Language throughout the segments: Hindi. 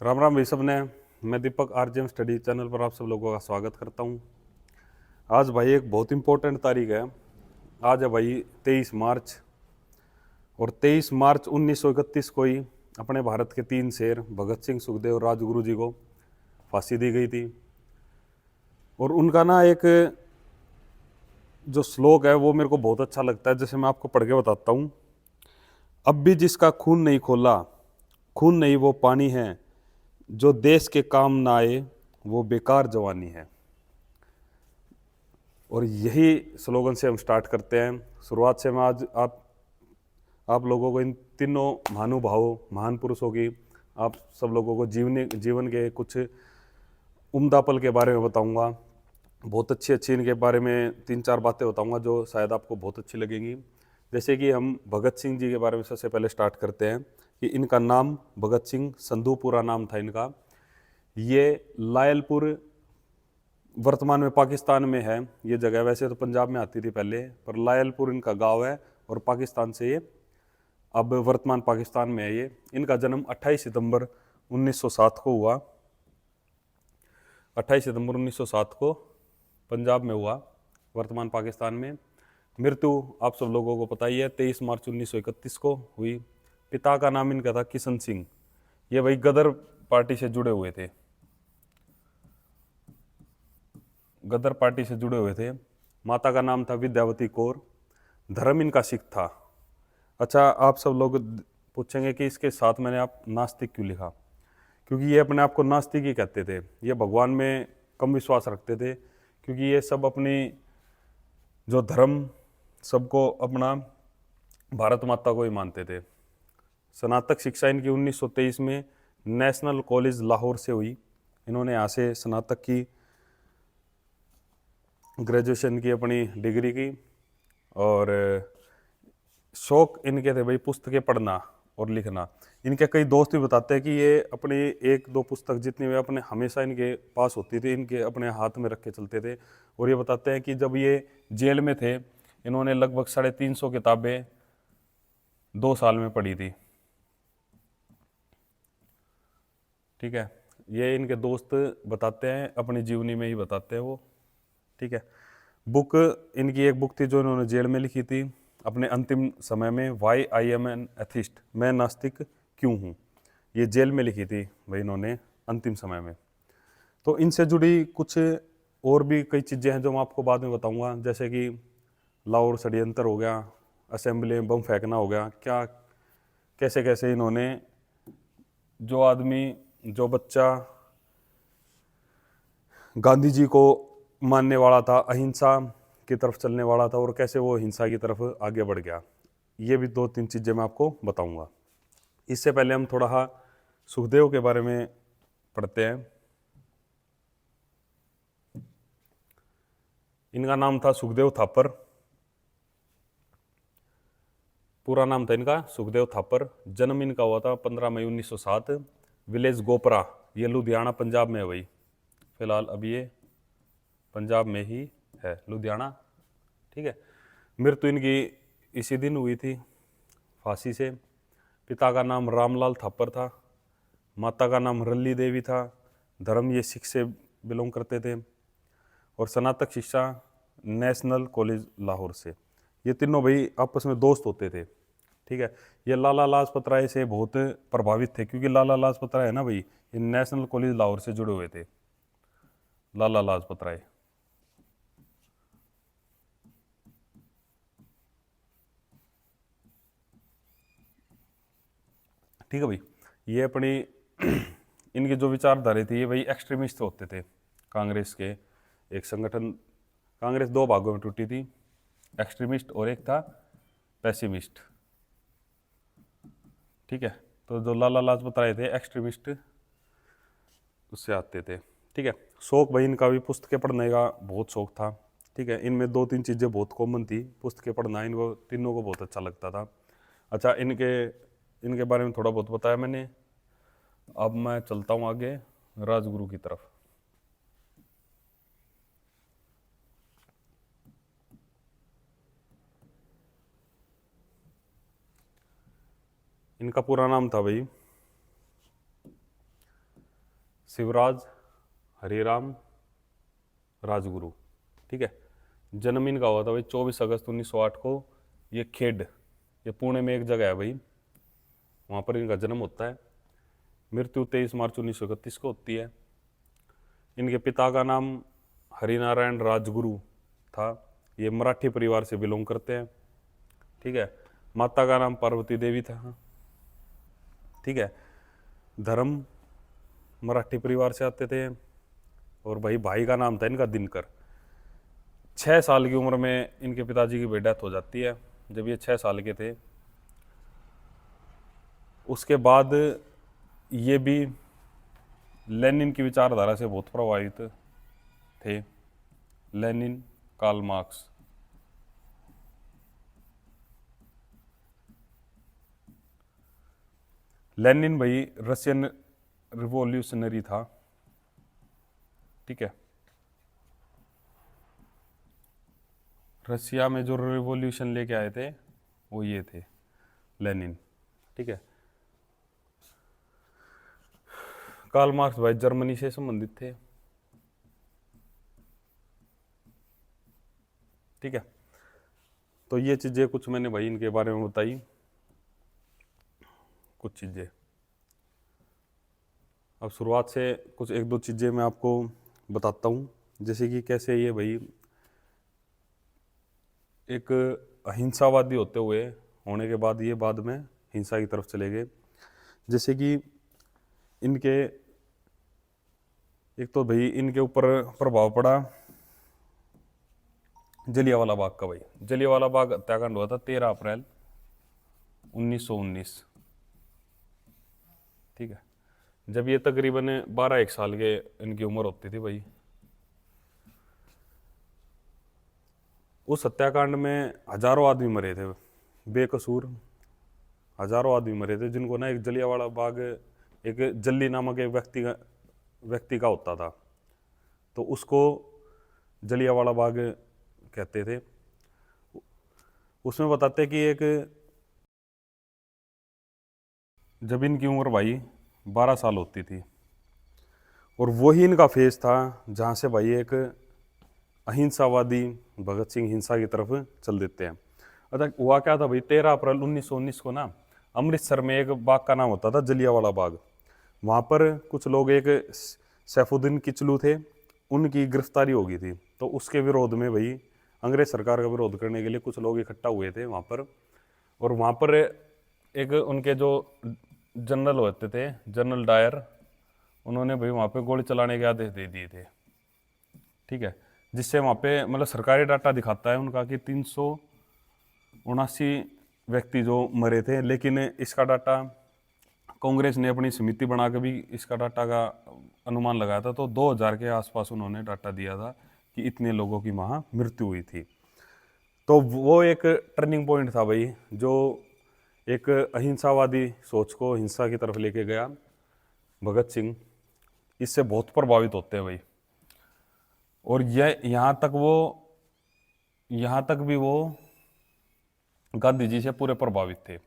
राम राम भाई सब ने। मैं दीपक आरजेएम स्टडी चैनल पर आप सब लोगों का स्वागत करता हूँ। आज भाई एक बहुत इम्पोर्टेंट तारीख है। आज है भाई 23 मार्च। और 23 मार्च 1931 को ही अपने भारत के तीन शेर भगत सिंह, सुखदेव, राजगुरु जी को फांसी दी गई थी। और उनका ना एक जो श्लोक है वो मेरे को बहुत अच्छा लगता है, जैसे मैं आपको पढ़ के बताता हूँ। अब भी जिसका खून नहीं खोला, खून नहीं वो पानी है, जो देश के काम ना आए वो बेकार जवानी है। और यही स्लोगन से हम स्टार्ट करते हैं। शुरुआत से मैं आज आप लोगों को इन तीनों महानुभावों, महान पुरुषों की, आप सब लोगों को जीवन के कुछ उम्दा पल के बारे में बताऊंगा। बहुत अच्छी अच्छी इनके बारे में तीन चार बातें बताऊंगा जो शायद आपको बहुत अच्छी लगेंगी। जैसे कि हम भगत सिंह जी के बारे में सबसे पहले स्टार्ट करते हैं कि इनका नाम भगत सिंह संधू पूरा नाम था इनका। ये लायलपुर वर्तमान में पाकिस्तान में है। ये जगह वैसे तो पंजाब में आती थी पहले, पर लायलपुर इनका गांव है और पाकिस्तान से ये अब वर्तमान पाकिस्तान में है। ये इनका जन्म 28 सितंबर 1907 को हुआ। 28 सितंबर 1907 को पंजाब में हुआ, वर्तमान पाकिस्तान में। मृत्यु आप सब लोगों को पता ही है, 23 मार्च 1931 को हुई। पिता का नाम इनका था किशन सिंह। ये भाई गदर पार्टी से जुड़े हुए थे, गदर पार्टी से जुड़े हुए थे। माता का नाम था विद्यावती कौर। धर्म इनका सिख था। अच्छा, आप सब लोग पूछेंगे कि इसके साथ मैंने आप नास्तिक क्यों लिखा। क्योंकि ये अपने आप को नास्तिक ही कहते थे। ये भगवान में कम विश्वास रखते थे, क्योंकि ये सब अपनी जो धर्म सबको अपना भारत माता को ही मानते थे। स्नातक शिक्षा इनकी 1923 में नेशनल कॉलेज लाहौर से हुई। इन्होंने यहाँ से स्नातक की, ग्रेजुएशन की, अपनी डिग्री की। और शौक इनके थे भाई पुस्तकें पढ़ना और लिखना। इनके कई दोस्त भी बताते हैं कि ये अपनी एक दो पुस्तक जितनी भी अपने हमेशा इनके पास होती थी, इनके अपने हाथ में रख के चलते थे। और ये बताते हैं कि जब ये जेल में थे, इन्होंने लगभग 350 किताबें 2 साल में पढ़ी थी। ठीक है, ये इनके दोस्त बताते हैं, अपनी जीवनी में ही बताते हैं वो। ठीक है, बुक इनकी एक बुक थी जो इन्होंने जेल में लिखी थी अपने अंतिम समय में, why I am an atheist, मैं नास्तिक क्यों हूँ। ये जेल में लिखी थी भाई इन्होंने अंतिम समय में। तो इनसे जुड़ी कुछ और भी कई चीज़ें हैं जो मैं आपको बाद में बताऊंगा, जैसे कि लाहौर षड्यंत्र हो गया, असेंबली में बम फेंकना हो गया, क्या कैसे कैसे इन्होंने, जो आदमी, जो बच्चा गांधी जी को मानने वाला था, अहिंसा की तरफ चलने वाला था, और कैसे वो हिंसा की तरफ आगे बढ़ गया। ये भी दो तीन चीज़ें मैं आपको बताऊंगा। इससे पहले हम थोड़ा सुखदेव के बारे में पढ़ते हैं। इनका नाम था सुखदेव थापर। पूरा नाम था इनका सुखदेव थापर। जन्म इनका हुआ था 15 मई 1907, विलेज गोपरा, ये लुधियाना पंजाब में है भाई। फिलहाल अभी ये पंजाब में ही है, लुधियाना। ठीक है, मृत्यु इनकी इसी दिन हुई थी, फांसी से। पिता का नाम रामलाल थापर था, माता का नाम रल्ली देवी था। धर्म ये सिख से बिलोंग करते थे। और स्नातक शिक्षा नेशनल कॉलेज लाहौर से। ये तीनों भाई आपस में दोस्त होते थे। ठीक है, ये लाला लाजपत राय से बहुत प्रभावित थे, क्योंकि लाला लाजपत राय है ना भाई, ये नेशनल कॉलेज लाहौर से जुड़े हुए थे, लाला लाजपत राय। ठीक है भाई, ये अपनी इनकी जो विचारधारा थी, ये भाई एक्सट्रीमिस्ट होते थे। कांग्रेस के एक संगठन, कांग्रेस दो भागों में टूटी थी, एक्सट्रीमिस्ट और एक था पैसिमिस्ट। ठीक है, तो जो लाला लाजपत राय थे एक्सट्रीमिस्ट उससे आते थे। ठीक है, शौक भाई इनका भी पुस्तकें पढ़ने का बहुत शौक था। ठीक है, इनमें दो तीन चीज़ें बहुत कॉमन थी, पुस्तकें पढ़ना इनको तीनों को बहुत अच्छा लगता था। अच्छा, इनके इनके बारे में थोड़ा बहुत बताया मैंने। अब मैं चलता हूँ आगे राजगुरु की तरफ। इनका पूरा नाम था भाई शिवराज हरिराम राजगुरु। ठीक है। जन्म इनका हुआ था भाई 24 अगस्त 1908 को। ये खेड, ये पुणे में एक जगह है भाई, वहाँ पर इनका जन्म होता है। मृत्यु 23 मार्च 1931 को होती है। इनके पिता का नाम हरिनारायण राजगुरु था। ये मराठी परिवार से बिलोंग करते हैं। ठीक है। माता का नाम पार्वती देवी था। ठीक है। धर्म मराठी परिवार से आते थे। और भाई का नाम था इनका दिनकर। 6 साल की उम्र में इनके पिताजी की डेथ हो जाती है, जब ये 6 साल के थे। उसके बाद ये भी लेनिन की विचारधारा से बहुत प्रभावित थे। Lenin, Karl Marx. लेनिन भाई रशियन रिवॉल्यूशनरी था। ठीक है। रशिया में जो रिवॉल्यूशन लेके आए थे वो ये थे, लेनिन। ठीक है। कार्ल मार्क्स भाई जर्मनी से संबंधित थे। ठीक है। तो ये चीज़ें कुछ मैंने भाई इनके बारे में बताई, कुछ चीज़ें। अब शुरुआत से कुछ एक दो चीज़ें मैं आपको बताता हूँ, जैसे कि कैसे ये भाई एक अहिंसावादी होने के बाद ये बाद में हिंसा की तरफ चले गए। जैसे कि इनके एक तो भाई इनके ऊपर प्रभाव पड़ा जलियांवाला बाग का। भाई जलियांवाला बाग हत्याकांड हुआ था 13 अप्रैल 1919। ठीक है। जब ये तकरीबन 12-1 साल के इनकी उम्र होती थी भाई। उस हत्याकांड में हजारों आदमी मरे थे बेकसूर। हजारों आदमी मरे थे, जिनको ना एक जलियांवाला बाग, एक जल्ली नामक एक व्यक्ति का होता था, तो उसको जलियांवाला बाग कहते थे। उसमें बताते कि एक जब इनकी उम्र भाई 12 साल होती थी, और वही इनका फेज था जहाँ से भाई एक अहिंसावादी भगत सिंह हिंसा की तरफ चल देते हैं। अच्छा, हुआ क्या था भाई, 13 अप्रैल 1919 को ना अमृतसर में एक बाग का नाम होता था जलियांवाला बाग। वहाँ पर कुछ लोग, एक सैफुद्दीन किचलू थे, उनकी गिरफ्तारी हो गई थी। तो उसके विरोध में भाई अंग्रेज सरकार का विरोध करने के लिए कुछ लोग इकट्ठा हुए थे वहाँ पर। और वहाँ पर एक उनके जो जनरल होते थे, जनरल डायर, उन्होंने भाई वहाँ पे गोली चलाने के आदेश दे दिए थे। ठीक है। जिससे वहाँ पे मतलब सरकारी डाटा दिखाता है उनका कि 379 व्यक्ति जो मरे थे, लेकिन इसका डाटा कांग्रेस ने अपनी समिति बना के भी इसका डाटा का अनुमान लगाया था, तो 2000 के आसपास उन्होंने डाटा दिया था कि इतने लोगों की वहाँ मृत्यु हुई थी। तो वो एक टर्निंग पॉइंट था भाई, जो एक अहिंसावादी सोच को हिंसा की तरफ लेके गया भगत सिंह। इससे बहुत प्रभावित होते हैं भाई। और यह यहाँ तक भी वो गांधी जी से पूरे प्रभावित थे।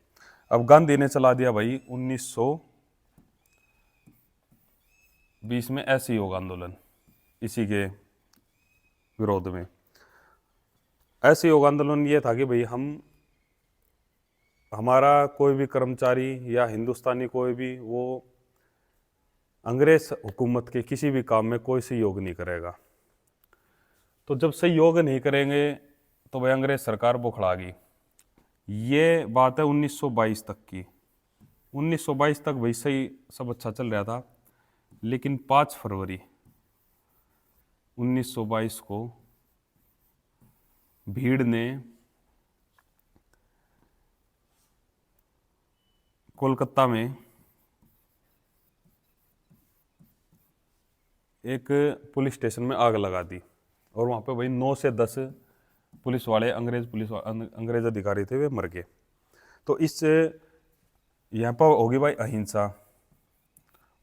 अब गांधी ने चला दिया भाई 1920 में असहयोग आंदोलन, इसी के विरोध में। असहयोग आंदोलन ये था कि भाई हमारा कोई भी कर्मचारी या हिंदुस्तानी कोई भी, वो अंग्रेज हुकूमत के किसी भी काम में कोई सहयोग नहीं करेगा। तो जब सहयोग नहीं करेंगे तो भाई अंग्रेज सरकार बौखला गई। ये बात है 1922 तक की। 1922 तक भाई सही सब अच्छा चल रहा था, लेकिन 5 फरवरी 1922 को भीड़ ने कोलकाता में एक पुलिस स्टेशन में आग लगा दी, और वहाँ पे भाई 9 से 10 पुलिस वाले, अंग्रेज अधिकारी थे, वे मर गए। तो इससे यहाँ पर होगी भाई अहिंसा।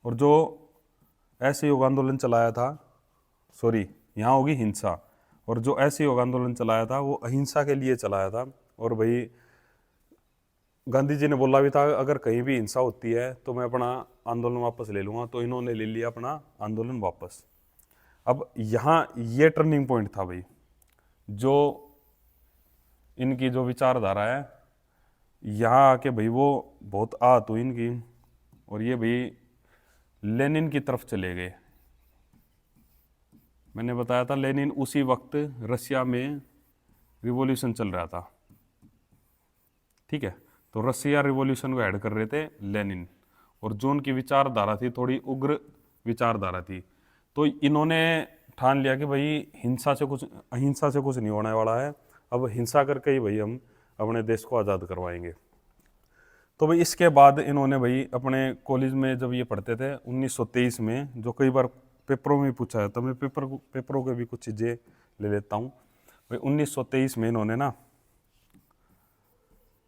और जो असहयोग आंदोलन चलाया था, यहाँ होगी हिंसा। और जो असहयोग आंदोलन चलाया था वो अहिंसा के लिए चलाया था। और भाई गांधी जी ने बोला भी था अगर कहीं भी हिंसा होती है तो मैं अपना आंदोलन वापस ले लूँगा, तो इन्होंने ले लिया अपना आंदोलन वापस। अब यहाँ ये टर्निंग पॉइंट था भाई, जो इनकी जो विचारधारा है यहाँ आके भाई वो बहुत आहत हुई इनकी, और ये भाई लेनिन की तरफ चले गए। मैंने बताया था लेनिन उसी वक्त रशिया में रिवॉल्यूशन चल रहा था, ठीक है। तो रशिया रिवॉल्यूशन को हेड कर रहे थे लेनिन, और जो उनकी विचारधारा थी थोड़ी उग्र विचारधारा थी। तो इन्होंने ठान लिया कि भाई हिंसा से कुछ, अहिंसा से कुछ नहीं होने वाला है, अब हिंसा करके ही भाई हम अपने देश को आज़ाद करवाएंगे। तो भाई इसके बाद इन्होंने भाई अपने कॉलेज में जब ये पढ़ते थे 1923 में, जो कई बार पेपरों में पूछा है, तो मैं पेपरों के भी कुछ चीज़ें ले लेता हूँ भाई। 1923 में इन्होंने ना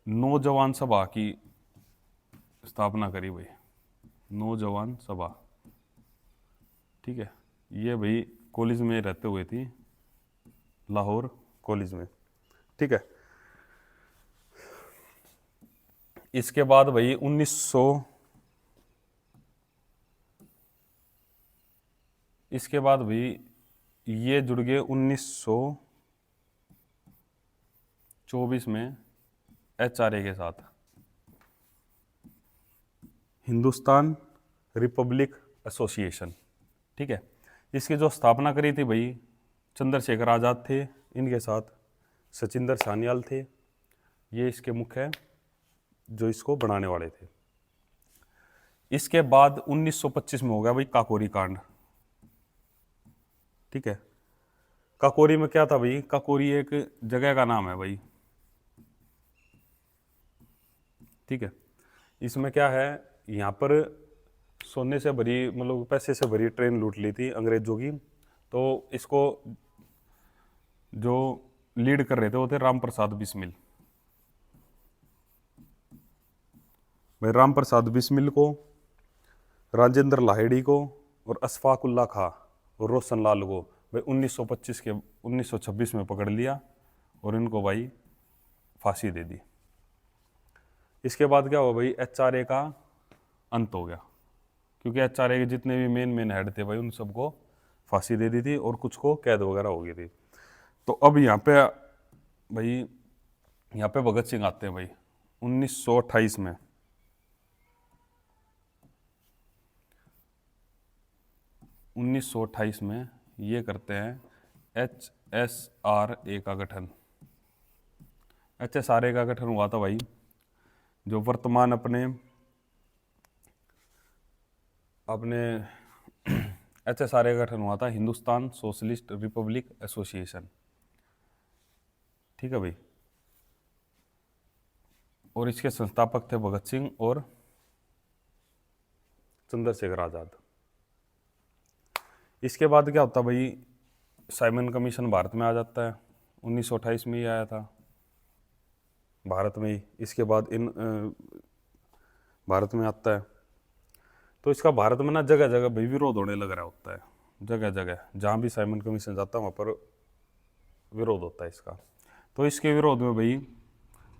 नौजवान सभा की स्थापना करी भाई, नौजवान सभा, ठीक है। ये भाई कॉलेज में रहते हुए थी, लाहौर कॉलेज में, ठीक है। इसके बाद भाई 1900, इसके बाद भाई ये जुड़ गए 1924 में HRA के साथ, हिंदुस्तान रिपब्लिक एसोसिएशन, ठीक है। इसकी जो स्थापना करी थी भाई चंद्रशेखर आज़ाद थे, इनके साथ सचिंदर सान्याल थे, ये इसके मुख्य है जो इसको बनाने वाले थे। इसके बाद 1925 में हो गया भाई काकोरी कांड, ठीक है। काकोरी में क्या था भाई, काकोरी एक जगह का नाम है भाई, ठीक है। इसमें क्या है, यहाँ पर सोने से भरी, मतलब पैसे से भरी ट्रेन लूट ली थी अंग्रेजों की। तो इसको जो लीड कर रहे थे वो थे राम प्रसाद बिस्मिल। भाई राम प्रसाद बिस्मिल को, राजेंद्र लाहिड़ी को, और अशफाकुल्ला खां और रोशन लाल को भाई 1926 में पकड़ लिया और इनको भाई फांसी दे दी। इसके बाद क्या हुआ भाई, HRA का अंत हो गया, क्योंकि HRA के जितने भी मेन हेड थे भाई उन सबको फांसी दे दी थी और कुछ को कैद वगैरह हो गई थी। तो अब यहाँ पे भाई, यहाँ पे भगत सिंह आते हैं भाई 1928 में। 1928 में ये करते हैं HSRA का गठन। HSRA का गठन हुआ था भाई, जो वर्तमान अपने HSRA का गठन हुआ था हिंदुस्तान सोशलिस्ट रिपब्लिक एसोसिएशन, ठीक है भाई। और इसके संस्थापक थे भगत सिंह और चंद्रशेखर आज़ाद। इसके बाद क्या होता भाई, साइमन कमीशन भारत में आ जाता है, 1928 में ही आया था भारत में ही। इसके बाद भारत में आता है, तो इसका भारत में ना जगह जगह भाई विरोध होने लग रहा होता है, जगह जगह जहाँ भी साइमन कमीशन जाता है वहाँ पर विरोध होता है इसका। तो इसके विरोध में भाई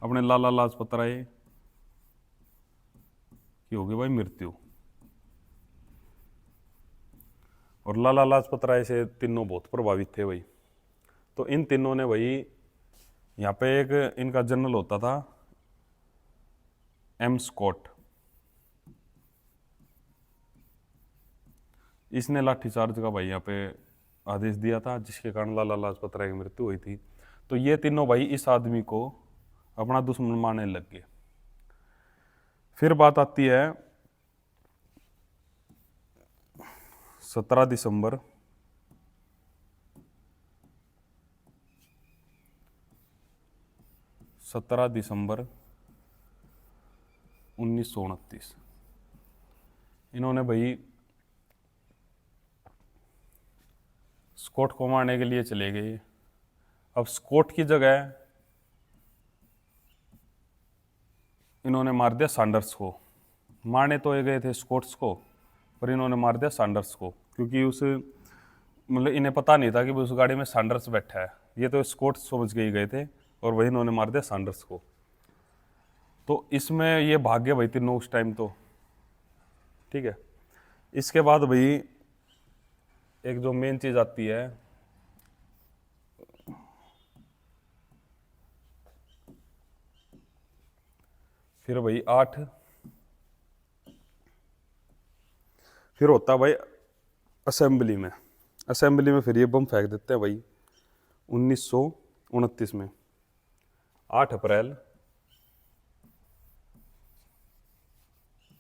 अपने लाला लाजपत राय की होगी भाई मृत्यु, और लाला लाजपत राय से तीनों बहुत प्रभावित थे भाई। तो इन तीनों ने भाई, यहाँ पे एक इनका जनरल होता था M. स्कॉट, इसने लाठीचार्ज का भाई यहाँ पे आदेश दिया था, जिसके कारण लाला लाजपत राय की मृत्यु हुई थी। तो ये तीनों भाई इस आदमी को अपना दुश्मन मानने लग गए। फिर बात आती है 17 दिसंबर 1929। इन्होंने भाई स्कॉट को मारने के लिए चले गए। अब स्कॉट की जगह इन्होंने मार दिया सैंडर्स को। मारने तो ये गए थे स्कॉट्स को, पर इन्होंने मार दिया सैंडर्स को, क्योंकि उस मतलब इन्हें पता नहीं था कि उस गाड़ी में सैंडर्स बैठा है। ये तो स्कॉट्स समझ के ही गए थे, और वही इन्होंने मार दिया सैंडर्स को। तो इसमें ये भाग गए भाई तीनों उस टाइम तो। ठीक है, इसके बाद भाई एक जो मेन चीज आती है, फिर भाई 8, फिर होता है भाई असेंबली में। असेंबली में फिर ये बम फेंक देते हैं भाई 1929 में, 8 अप्रैल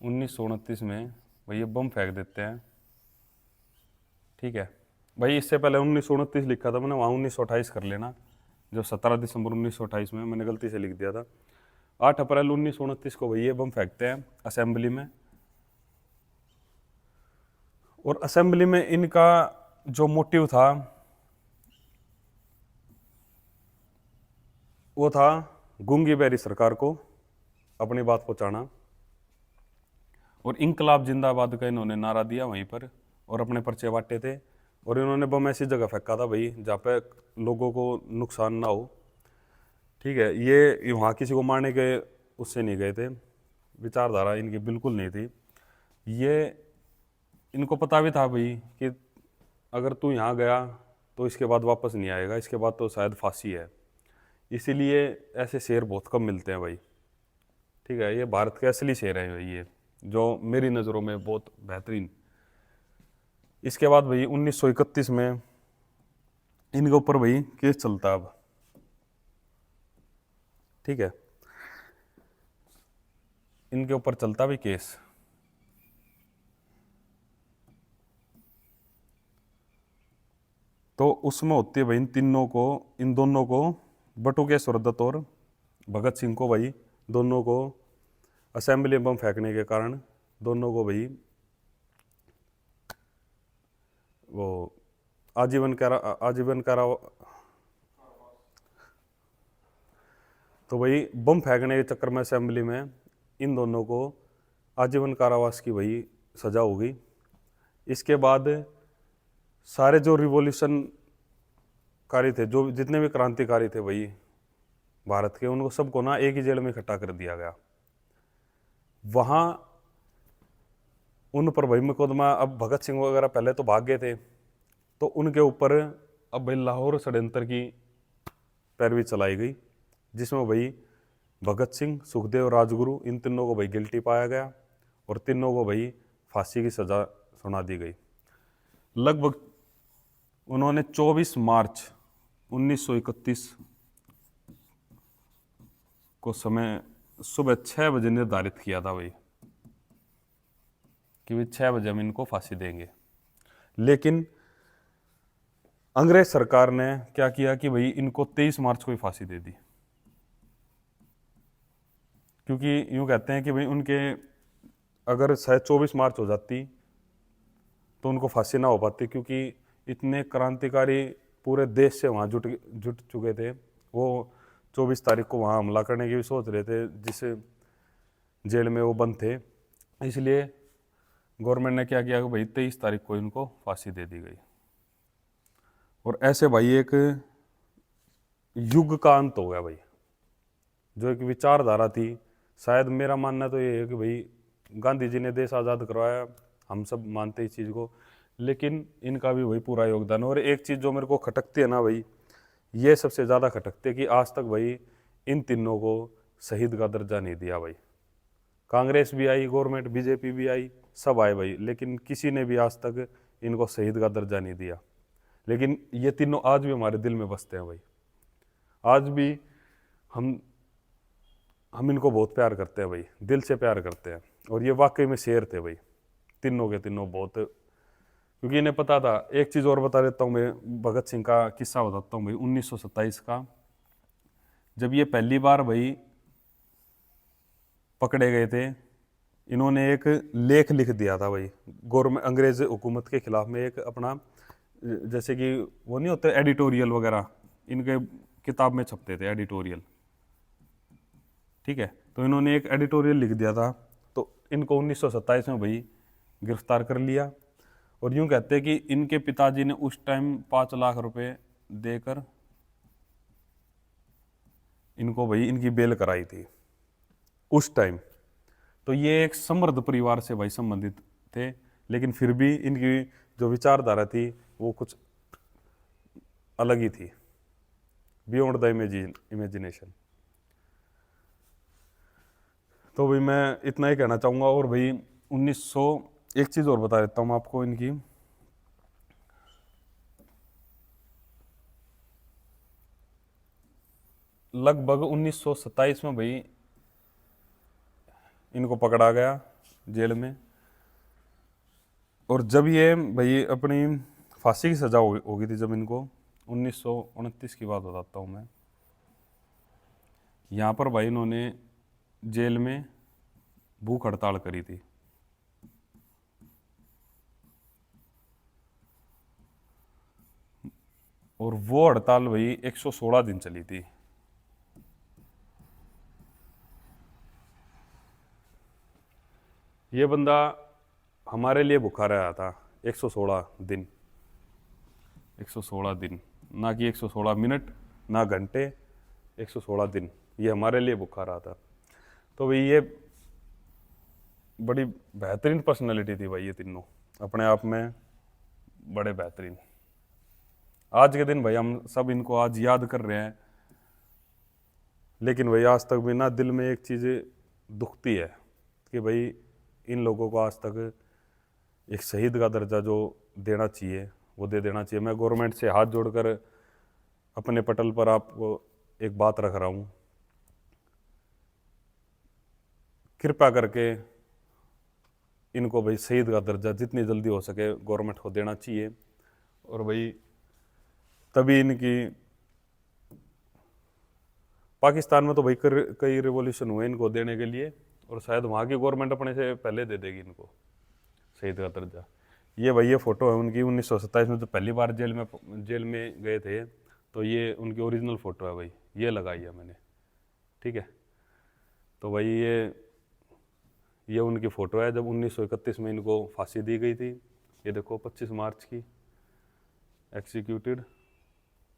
1929 में भाई ये बम फेंक देते हैं। ठीक है भाई, इससे पहले 1929 लिखा था मैंने, वहाँ 1928 कर लेना, जो 17 दिसंबर 1928 में मैंने गलती से लिख दिया था। 8 अप्रैल 1929 को भाई ये बम फेंकते हैं असेंबली में। और असेंबली में इनका जो मोटिव था वो था गूंगी बहरी सरकार को अपनी बात पहुंचाना, और इंकलाब जिंदाबाद का इन्होंने नारा दिया वहीं पर, और अपने पर्चे बांटे थे। और इन्होंने बम ऐसी जगह फेंका था भाई जहाँ पे लोगों को नुकसान ना हो। ठीक है, ये वहाँ किसी को मारने के उससे नहीं गए थे, विचारधारा इनकी बिल्कुल नहीं थी। ये इनको पता भी था भाई कि अगर तू यहाँ गया तो इसके बाद वापस नहीं आएगा, इसके बाद तो शायद फांसी है। इसीलिए ऐसे शेर बहुत कम मिलते हैं भाई। ठीक है, ये भारत के असली शेर हैं भाई, ये जो मेरी नज़रों में बहुत बेहतरीन। इसके बाद भाई 1931 में इनके ऊपर भाई केस चलता अब। ठीक है, इनके ऊपर चलता भी केस। तो उसमें होती है भाई इन दोनों को बटुकेश्वर दत्त और भगत सिंह को भाई, दोनों को असेंबली बम फेंकने के कारण दोनों को भाई वो आजीवन कारा। तो भाई बम फेंकने के चक्कर में असेंबली में इन दोनों को आजीवन कारावास की भाई सजा हो गई। इसके बाद सारे जो रिवॉल्यूशनकारी थे, जो जितने भी क्रांतिकारी थे भाई भारत के, उनको सबको ना एक ही जेल में इकट्ठा कर दिया गया। वहाँ उन पर भाई मुकदमा, अब भगत सिंह वगैरह पहले तो भाग गए थे, तो उनके ऊपर अब भाई लाहौर षड्यंत्र की पैरवी चलाई गई, जिसमें भाई भगत सिंह, सुखदेव, राजगुरु, इन तीनों को भाई गिल्टी पाया गया और तीनों को भाई फांसी की सजा सुना दी गई। लगभग उन्होंने 24 मार्च 1931 को समय सुबह 6 बजे निर्धारित किया था भाई कि भाई 6 बजे हम इनको फांसी देंगे। लेकिन अंग्रेज सरकार ने क्या किया कि भाई इनको 23 मार्च को ही फांसी दे दी, क्योंकि यूं कहते हैं कि भाई उनके अगर शायद 24 मार्च हो जाती तो उनको फांसी ना हो पाती, क्योंकि इतने क्रांतिकारी पूरे देश से वहाँ जुट चुके थे। वो 24 तारीख को वहाँ हमला करने की भी सोच रहे थे, जिस जेल में वो बंद थे। इसलिए गवर्नमेंट ने क्या किया कि भाई 23 तारीख को इनको फांसी दे दी गई। और ऐसे भाई एक युग का अंत हो गया भाई। जो एक विचारधारा थी, शायद मेरा मानना तो ये है कि भाई गांधी जी ने देश आज़ाद करवाया, हम सब मानते इस चीज़ को, लेकिन इनका भी वही पूरा योगदान। और एक चीज़ जो मेरे को खटकती है ना भाई, ये सबसे ज़्यादा खटकती है कि आज तक भाई इन तीनों को शहीद का दर्जा नहीं दिया भाई। कांग्रेस भी आई, गवर्नमेंट बीजेपी भी आई, सब आए भाई, लेकिन किसी ने भी आज तक इनको शहीद का दर्जा नहीं दिया। लेकिन ये तीनों आज भी हमारे दिल में बसते हैं भाई। आज भी हम इनको बहुत प्यार करते हैं भाई, दिल से प्यार करते हैं। और ये वाकई में शेर थे भाई, तीनों के तीनों बहुत, क्योंकि इन्हें पता था। एक चीज़ और बता देता हूँ मैं, भगत सिंह का किस्सा बताता हूँ भाई 1927 का। जब ये पहली बार भाई पकड़े गए थे, इन्होंने एक लेख लिख दिया था भाई गवर्नमेंट, अंग्रेज हुकूमत के खिलाफ में, एक अपना जैसे कि वो नहीं होते एडिटोरियल वगैरह, इनके किताब में छपते थे एडिटोरियल। ठीक है, तो इन्होंने एक एडिटोरियल लिख दिया था, तो इनको 1927 में भाई गिरफ्तार कर लिया। और यूं कहते हैं कि इनके पिताजी ने उस टाइम 5 लाख रुपए देकर इनको भाई इनकी बेल कराई थी। उस टाइम। तो ये एक समृद्ध परिवार से भाई संबंधित थे, लेकिन फिर भी इनकी जो विचारधारा थी वो कुछ अलग ही थी, बियॉन्ड द इमेजिनेशन। तो भाई मैं इतना ही कहना चाहूँगा। और भाई 1900, एक चीज़ और बता देता हूँ आपको इनकी। लगभग 1927 में भाई इनको पकड़ा गया जेल में। और जब ये भाई अपनी फांसी की सज़ा हो गई थी, जब इनको 1929 की बात बताता हूँ मैं। यहाँ पर भाई इन्होंने जेल में भूख हड़ताल करी थी। और वो हड़ताल भाई 116 दिन चली थी। ये बंदा हमारे लिए भूखा रहा था 116 दिन। 116 दिन, ना कि 116 मिनट, ना घंटे, 116 दिन ये हमारे लिए भूखा रहा था। तो भाई ये बड़ी बेहतरीन पर्सनालिटी थी भाई, ये तीनों अपने आप में बड़े बेहतरीन। आज के दिन भाई हम सब इनको आज याद कर रहे हैं, लेकिन भाई आज तक भी ना दिल में एक चीज़ दुखती है कि भाई इन लोगों को आज तक एक शहीद का दर्जा जो देना चाहिए वो दे देना चाहिए। मैं गवर्नमेंट से हाथ जोड़कर अपने पटल पर आपको एक बात रख रहा हूँ, कृपया करके इनको भाई शहीद का दर्जा जितनी जल्दी हो सके गवर्नमेंट को देना चाहिए। और भाई तभी इनकी, पाकिस्तान में तो भाई कई रिवॉल्यूशन हुए इनको देने के लिए, और शायद वहाँ की गवर्नमेंट अपने से पहले दे देगी इनको शहीद का दर्जा। ये भाई ये फ़ोटो है उनकी 1927 में, तो पहली बार जेल में गए थे, तो ये उनकी ओरिजिनल फ़ोटो है भाई, ये लगाई है मैंने, ठीक है। तो भाई ये उनकी फ़ोटो है जब 1931 में इनको फांसी दी गई थी। ये देखो 25 मार्च की एक्सिक्यूटेड।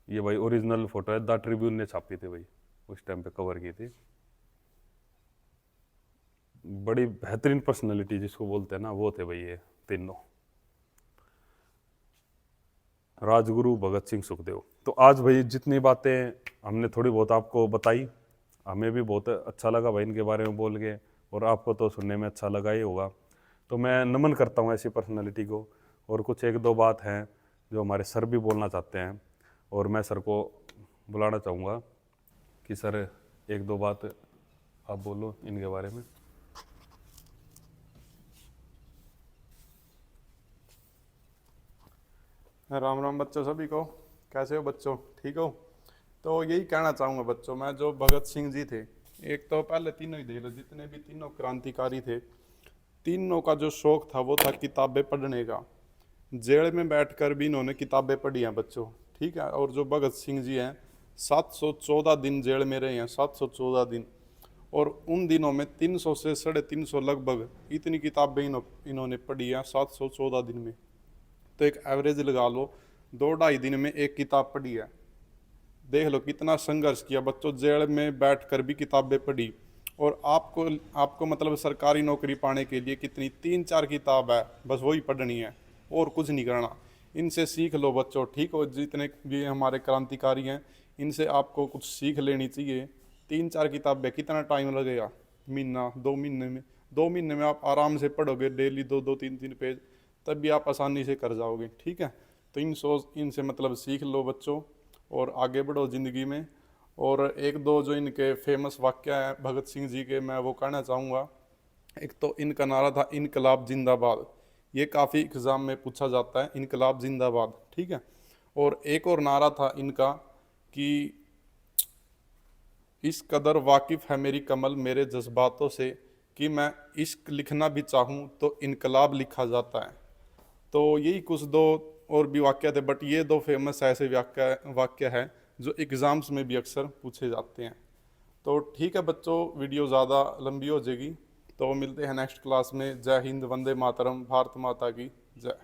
ये भाई ओरिजिनल फ़ोटो है, द ट्रिब्यून ने छापी थी भाई, उस टाइम पे कवर की थी। बड़ी बेहतरीन पर्सनालिटी जिसको बोलते हैं ना, वो थे भाई ये तीनों, राजगुरु, भगत सिंह, सुखदेव। तो आज भाई जितनी बातें हमने थोड़ी बहुत आपको बताई, हमें भी बहुत अच्छा लगा भाई इनके बारे में बोल के, और आपको तो सुनने में अच्छा लगा ही होगा। तो मैं नमन करता हूँ ऐसी पर्सनालिटी को। और कुछ एक दो बात हैं जो हमारे सर भी बोलना चाहते हैं, और मैं सर को बुलाना चाहूँगा कि सर एक दो बात आप बोलो इनके बारे में। राम राम बच्चों, सभी को कैसे हो बच्चों, ठीक हो? तो यही कहना चाहूँगा बच्चों, मैं जो भगत सिंह जी थे, एक तो पहले तीनों ही देख लो, जितने भी तीनों क्रांतिकारी थे, तीनों का जो शौक था वो था किताबें पढ़ने का। जेल में बैठकर भी इन्होंने किताबें पढ़ी हैं बच्चों, ठीक है। और जो भगत सिंह जी हैं 714 दिन जेल में रहे हैं, 714 दिन। और उन दिनों में 300 से 350 लगभग इतनी किताबें इन्होंने पढ़ी हैं 714 दिन में। तो एक एवरेज लगा लो, 2-2.5 दिन में एक किताब पढ़ी है। देख लो कितना संघर्ष किया बच्चों, जेल में बैठकर भी किताबें पढ़ी। और आपको आपको मतलब सरकारी नौकरी पाने के लिए कितनी 3-4 किताब है, बस वही पढ़नी है और कुछ नहीं करना। इनसे सीख लो बच्चों, ठीक हो? जितने भी हमारे क्रांतिकारी हैं इनसे आपको कुछ सीख लेनी चाहिए। 3-4 किताबें कितना टाइम लगेगा? महीना 2 महीने में, 2 महीने में आप आराम से पढ़ोगे डेली 2-2 3-3 पेज, तब भी आप आसानी से कर जाओगे, ठीक है। तो इनसे मतलब सीख लो बच्चों और आगे बढ़ो ज़िंदगी में। और एक दो जो इनके फेमस वाक्य हैं भगत सिंह जी के, मैं वो कहना चाहूँगा। एक तो इनका नारा था इनकलाब जिंदाबाद, ये काफ़ी एग्ज़ाम में पूछा जाता है, इनकलाब जिंदाबाद, ठीक है। और एक और नारा था इनका कि इस कदर वाकिफ़ है मेरी कमल मेरे जज्बातों से कि मैं इश्क लिखना भी चाहूँ तो इनकलाब लिखा जाता है। तो यही कुछ दो और भी वाक्य थे, बट ये दो फेमस ऐसे वाक्य हैं जो एग्ज़ाम्स में भी अक्सर पूछे जाते हैं। तो ठीक है बच्चों, वीडियो ज़्यादा लंबी हो जाएगी, तो मिलते हैं नेक्स्ट क्लास में। जय हिंद, वंदे मातरम, भारत माता की जय।